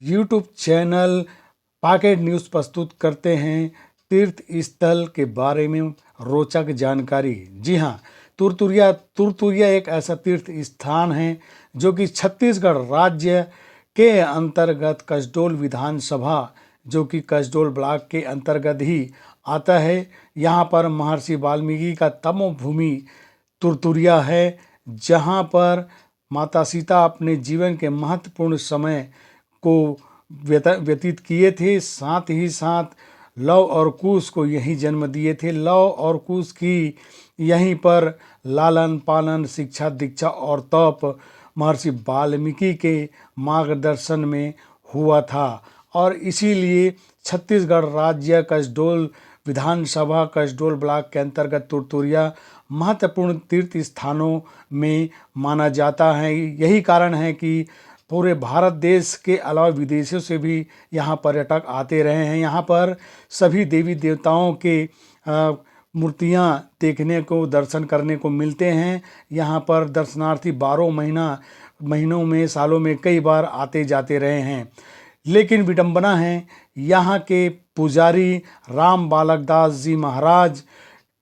YouTube channel pocket news प्रस्तुत करते हैं तीर्थ स्थल के बारे में रोचक जानकारी। जी हाँ, तुरतुरिया एक ऐसा तीर्थ स्थान है जो कि छत्तीसगढ़ राज्य के अंतर्गत कसडोल विधानसभा जो कि कसडोल ब्लॉक के अंतर्गत ही आता है। यहाँ पर महर्षि वाल्मीकि का तपोभूमि तुरतुरिया है, जहाँ पर माता सीता अपने जीवन के महत्वपूर्ण समय को व्यतीत किए थे। साथ ही साथ लव और कुश को यहीं जन्म दिए थे। लव और कुश की यहीं पर लालन पालन, शिक्षा दीक्षा और तप महर्षि वाल्मीकि के मार्गदर्शन में हुआ था। और इसीलिए छत्तीसगढ़ राज्य कसडोल विधानसभा कसडोल ब्लॉक के अंतर्गत तुरतुरिया महत्वपूर्ण तीर्थ स्थानों में माना जाता है। यही कारण है कि पूरे भारत देश के अलावा विदेशों से भी यहाँ पर्यटक आते रहे हैं। यहाँ पर सभी देवी देवताओं के मूर्तियाँ देखने को, दर्शन करने को मिलते हैं। यहाँ पर दर्शनार्थी 12 महीनों में, सालों में कई बार आते जाते रहे हैं। लेकिन विडंबना है, यहाँ के पुजारी राम बालक दास जी महाराज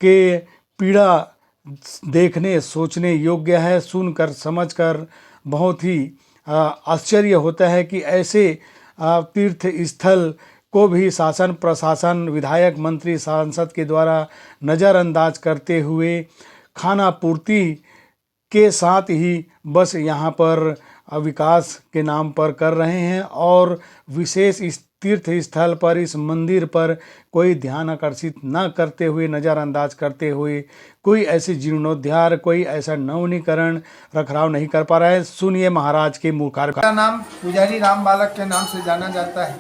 के पीड़ा देखने सोचने योग्य है। सुनकर समझकर बहुत ही आश्चर्य होता है कि ऐसे तीर्थ स्थल को भी शासन प्रशासन, विधायक, मंत्री, सांसद के द्वारा नज़रअंदाज करते हुए खाना पूर्ति के साथ ही बस यहाँ पर विकास के नाम पर कर रहे हैं। और विशेष इस तीर्थ स्थल पर, इस मंदिर पर कोई ध्यान आकर्षित न करते हुए, नज़रअंदाज करते हुए कोई ऐसे जीर्णोद्धार, कोई ऐसा नवीनीकरण, रखरखाव नहीं कर पा रहा है। सुनिए महाराज के मूल कार्य का। नाम पुजारी राम बालक के नाम से जाना जाता है।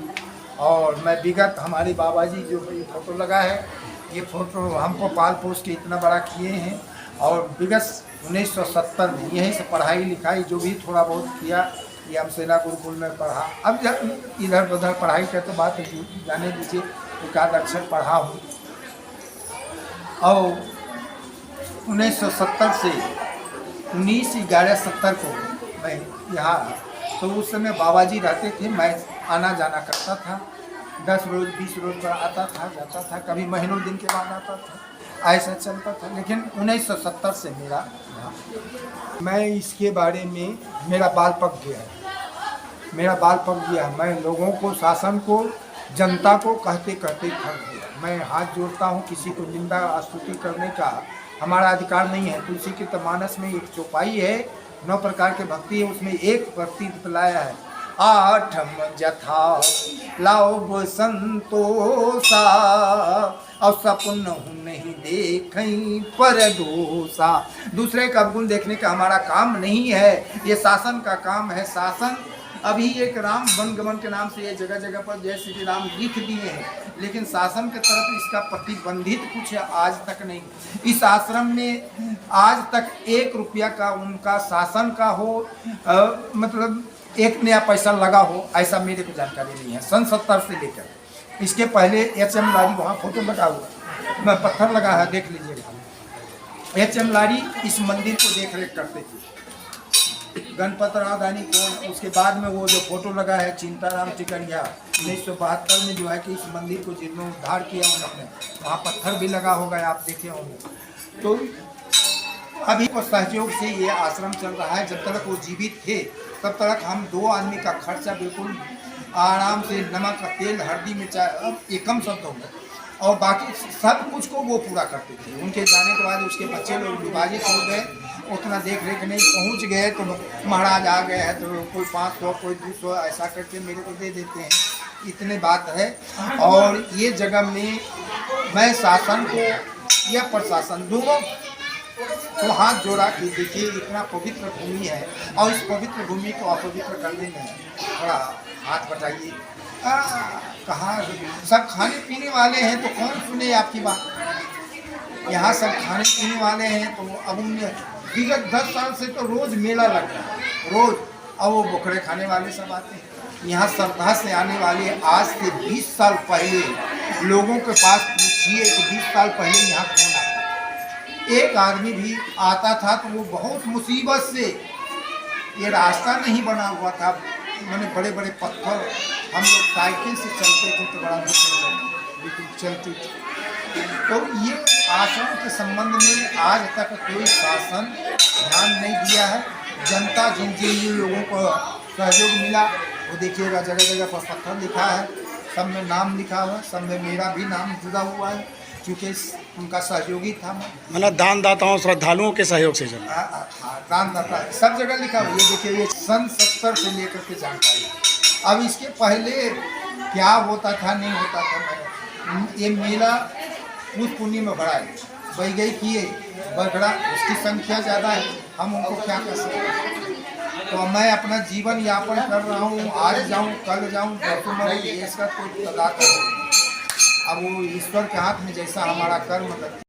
और मैं विगत हमारे बाबा जी जो ये फोटो लगा है, ये फोटो हमको पाल पोस के इतना बड़ा किए हैं। और विगत 1970 में यहीं से पढ़ाई लिखाई जो भी थोड़ा बहुत किया, ये हम सेना गुरुकुल में पढ़ा। अब जब इधर उधर पढ़ाई का तो बात जाने दीजिए, एक आध अक्षर पढ़ा हूँ। और 1970 से 19/11/70 को मैं यहाँ, तो उस समय बाबा जी रहते थे, मैं आना जाना करता था। 10 रोज़ 20 रोज़ पर आता था, जाता था, कभी महीनों दिन के बाद आता था, ऐसा चलता था। लेकिन 1970 से मैं इसके बारे में, मेरा बाल पक गया है, मेरा बाल पक गया। मैं लोगों को, शासन को, जनता को कहते कहते थक गया। मैं हाथ जोड़ता हूँ, किसी को निंदा स्तुति करने का हमारा अधिकार नहीं है। तुलसी के मानस में एक चौपाई है, 9 प्रकार के भक्ति है, उसमें एक भक्ति बतलाया है, आठम जथा लाओ संतोषा और सपन नहीं देखई पर दोषा। दूसरे का गुण देखने का हमारा काम नहीं है, ये शासन का काम है। शासन अभी एक राम वनगमन के नाम से ये जगह जगह पर जय श्री राम लिख दिए हैं, लेकिन शासन की तरफ इसका प्रतिबंधित कुछ आज तक नहीं। इस आश्रम में आज तक 1 रुपया का उनका शासन का हो, मतलब 1 नया पैसा लगा हो, ऐसा मेरे को जानकारी नहीं है। सन 70 से लेकर इसके पहले HM लारी, वहाँ फोटो लगा हुआ, मैं पत्थर लगा है, देख लीजिएगा। HM लारी इस मंदिर को देख रेख करते थे। गणपत राव दानी कौन, उसके बाद में वो जो फोटो लगा है चिंताराम टिकरिया, 1972 में जो है कि इस मंदिर को जीर्णोद्धार किया उन्होंने, वहाँ पत्थर भी लगा होगा, आप देखे होंगे। तो अभी को सहयोग से ये आश्रम चल रहा है। जब तक वो जीवित थे तब तक हम 2 आदमी का खर्चा बिल्कुल आराम से, नमक, तेल, हल्दी, मिर्चा, अब ये कम शब्द हो गए, और बाकी सब कुछ को वो पूरा करते थे। उनके जाने के बाद उसके बच्चे लोग विभाजित हो गए, उतना देख रेख नहीं, पहुंच गए तो महाराज आ गए हैं, तो कोई 500 कोई 200 ऐसा करके मेरे को दे देते हैं, इतने बात है। और ये जगह में मैं शासन को या प्रशासन दोनों को हाथ जोड़ा कि देखिए इतना पवित्र भूमि है और इस पवित्र भूमि को अपवित्र करने में थोड़ा हाथ बटाइए। कहाँ सब खाने पीने वाले हैं तो कौन सुने आपकी बात। यहाँ सब खाने पीने वाले हैं तो अब उनने विगत 10 साल से तो रोज़ मेला लग रहा है, रोज़। अब वो बोखड़े खाने वाले सब आते हैं। यहाँ श्रद्धा से आने वाले आज से 20 साल पहले लोगों के पास पूछिए कि 20 साल पहले यहाँ कौन आता। एक आदमी भी आता था तो वो बहुत मुसीबत से, ये रास्ता नहीं बना हुआ था, मैंने बड़े बड़े पत्थर, हम लोग साइकिल से चलते थे तो बड़ा मुश्किल चलती थी। तो ये आश्रम के संबंध में आज तक कोई शासन ध्यान नहीं दिया है। जनता जिन जिन लोगों को सहयोग मिला वो देखिएगा जगह जगह पर पत्थर लिखा है, सब में नाम लिखा हुआ है, सब में मेरा भी नाम जुड़ा हुआ है क्योंकि उनका सहयोगी था मैं। मतलब दानदाताओं श्रद्धालुओं के सहयोग से चला। दानदाता सब जगह लिखा हुआ है। ये देखिए ये सन 70 से लेकर के जानकारी। अब इसके पहले क्या होता था नहीं होता था, ये मेला उस पुण्य में बढ़ा है, बह गई किए बढ़ा, उसकी संख्या ज़्यादा है, हम उनको क्या कर सकते हैं। तो मैं अपना जीवन यापन कर रहा हूँ, आज जाऊँ कल जाऊँ परसों मरूँ, ये इसका कोई तदाद नहीं। अब वो ईश्वर के हाथ में जैसा हमारा कर्म करते